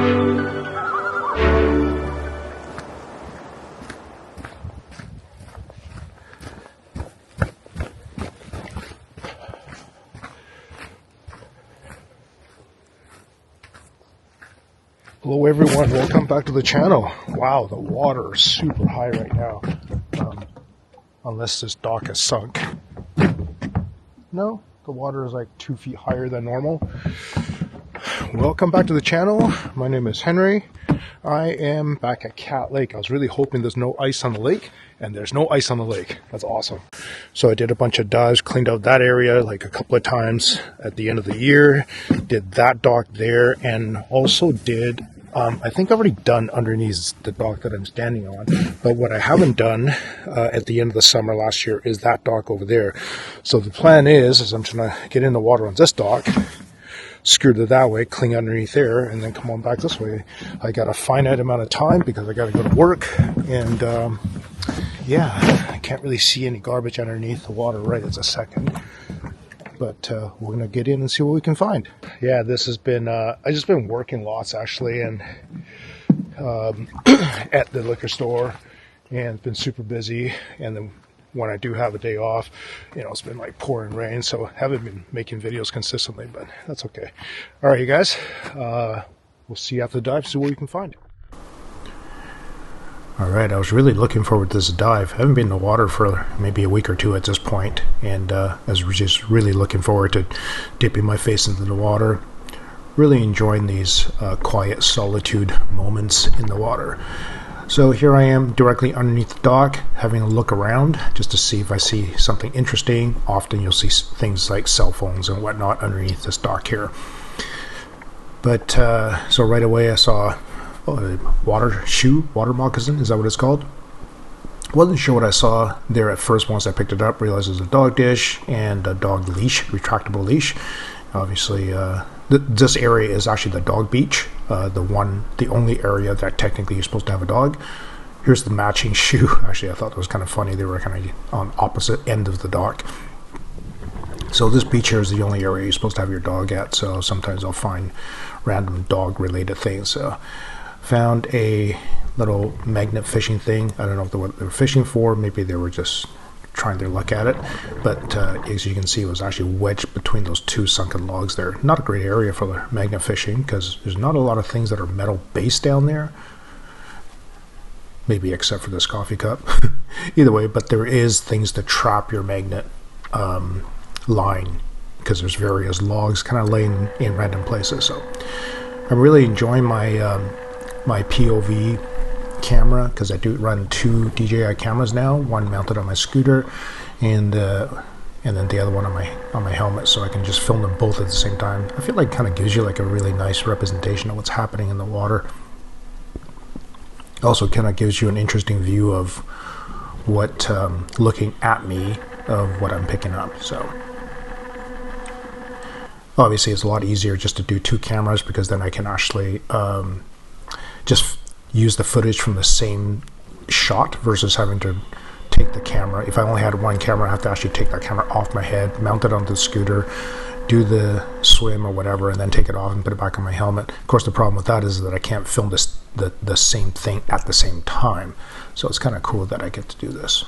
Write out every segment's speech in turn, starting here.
Hello everyone, welcome back to the channel. Wow, the water is super high right now. Unless this dock is sunk. No, the water is like 2 feet higher than normal. Welcome back to the channel. My name is Henry. I am back at Cat Lake. I was really hoping there's no ice on the lake, and there's no ice on the lake. That's awesome. So I did a bunch of dives, cleaned out that area like a couple of times at the end of the year. Did that dock there, and also did I think I've already done underneath the dock that I'm standing on, but what I haven't done at the end of the summer last year is that dock over there. So the plan is I'm trying to get in the water on this dock, skirt it that way, clean underneath there, and then come on back this way. I got a finite amount of time because I got to go to work, and yeah, I can't really see any garbage underneath the water right this second. But we're going to get in and see what we can find. Yeah, this has been, I've just been working lots actually, and at the liquor store, and it's been super busy. And then when I do have a day off, you know, it's been like pouring rain, so I haven't been making videos consistently, but that's okay. All right, you guys, we'll see you after the dive, see what we can find. Alright, I was really looking forward to this dive. I haven't been in the water for maybe a week or two at this point, and I was just really looking forward to dipping my face into the water, really enjoying these quiet solitude moments in the water. So here I am directly underneath the dock, having a look around just to see if I see something interesting. Often you'll see things like cell phones and whatnot underneath this dock here. But so right away I saw a water moccasin, is that what it's called? Wasn't sure what I saw there at first. Once I picked it up, realized it was a dog dish and a dog leash, retractable leash. Obviously, this area is actually the dog beach, the only area that technically you're supposed to have a dog. Here's the matching shoe. Actually, I thought it was kind of funny. They were kind of on opposite end of the dock. So this beach here is the only area you're supposed to have your dog at. So sometimes I'll find random dog-related things. So found a little magnet fishing thing. I don't know what they were fishing for. Maybe they were just trying their luck at it. But as you can see, it was actually wedged between those two sunken logs there. Not a great area for the magnet fishing because there's not a lot of things that are metal based down there. Maybe except for this coffee cup. Either way, but there is things to trap your magnet line because there's various logs kind of laying in random places. So I'm really enjoying my my POV camera because I do run 2 DJI cameras now, one mounted on my scooter and then the other one on my helmet, so I can just film them both at the same time. I feel like it kind of gives you like a really nice representation of what's happening in the water. Also kind of gives you an interesting view of what looking at me of what I'm picking up. So obviously it's a lot easier just to do 2 cameras because then I can actually just use the footage from the same shot versus having to take the camera. If I only had one camera, I have to actually take that camera off my head, mount it onto the scooter, do the swim or whatever, and then take it off and put it back on my helmet. Of course, the problem with that is that I can't film the same thing at the same time. So it's kind of cool that I get to do this.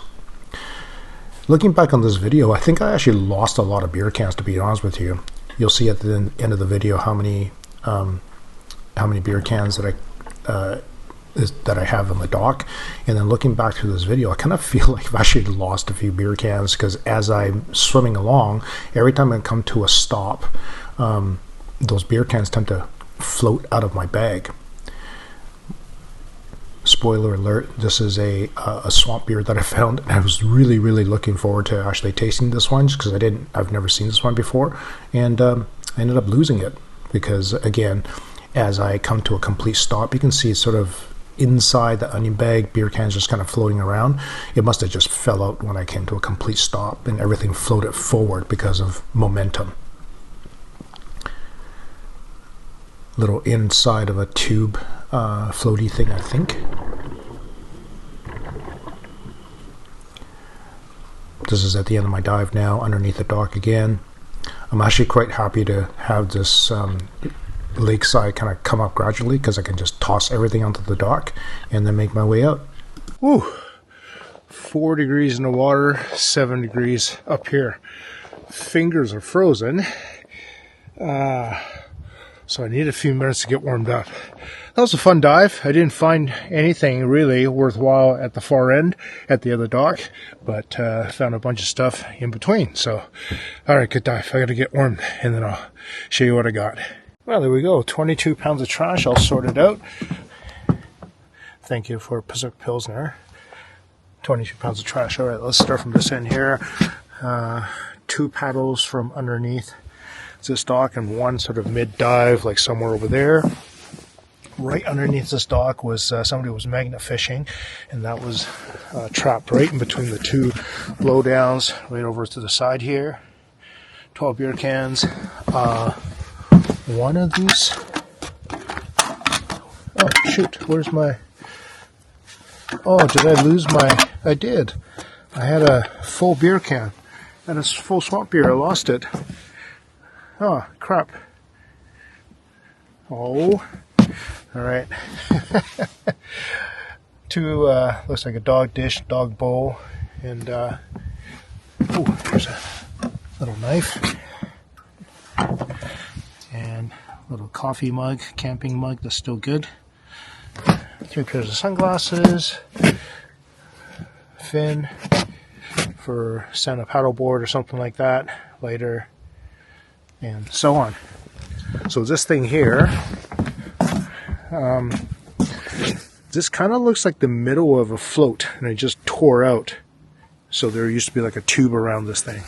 Looking back on this video, I think I actually lost a lot of beer cans, to be honest with you. You'll see at the end of the video how many beer cans that I have on the dock. And then looking back through this video, I kind of feel like I've actually lost a few beer cans because as I'm swimming along, every time I come to a stop, those beer cans tend to float out of my bag. Spoiler alert, this is a swamp beer that I found, and I was really looking forward to actually tasting this one because I've never seen this one before, and I ended up losing it because, again, as I come to a complete stop, you can see sort of inside the onion bag, beer cans just kind of floating around. It must have just fell out when I came to a complete stop, and everything floated forward because of momentum. Little inside of a tube floaty thing, I think. This is at the end of my dive now, underneath the dock again. I'm actually quite happy to have this lakeside kind of come up gradually because I can just toss everything onto the dock and then make my way out. Woo! 4 degrees in the water, 7 degrees up here. Fingers are frozen. So I need a few minutes to get warmed up. That was a fun dive. I didn't find anything really worthwhile at the far end at the other dock, but found a bunch of stuff in between. So, all right, good dive. I got to get warmed, and then I'll show you what I got. Well, there we go. 22 pounds of trash all sorted out. Thank you for Pacific Pilsner. 22 pounds of trash. All right, let's start from this end here. 2 paddles from underneath this dock and 1 sort of mid-dive, like somewhere over there. Right underneath this dock was somebody was magnet fishing, and that was trapped right in between the 2 blowdowns, right over to the side here. 12 beer cans. One of these. Oh shoot! Where's my? Oh, did I lose my? I did. I had a full beer can and a full swamp beer. I lost it. Oh, crap. Oh. All right. 2, looks like a dog dish, dog bowl, and, oh, there's a little knife. And a little coffee mug, camping mug that's still good. 3 pairs of sunglasses. Fin for sand a paddleboard or something like that later. And so on. So this thing here, this kind of looks like the middle of a float, and it just tore out. So there used to be like a tube around this thing.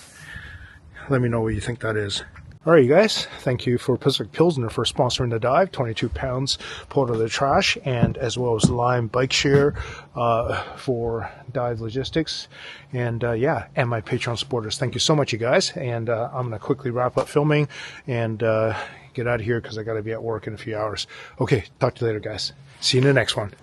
Let me know what you think that is. All right, you guys, thank you for Pacific Pilsner for sponsoring the dive. 22 pounds pulled out of the trash, and as well as Lime Bike Share for dive logistics. And yeah, and my Patreon supporters. Thank you so much, you guys. And I'm going to quickly wrap up filming and get out of here because I got to be at work in a few hours. Okay, talk to you later, guys. See you in the next one.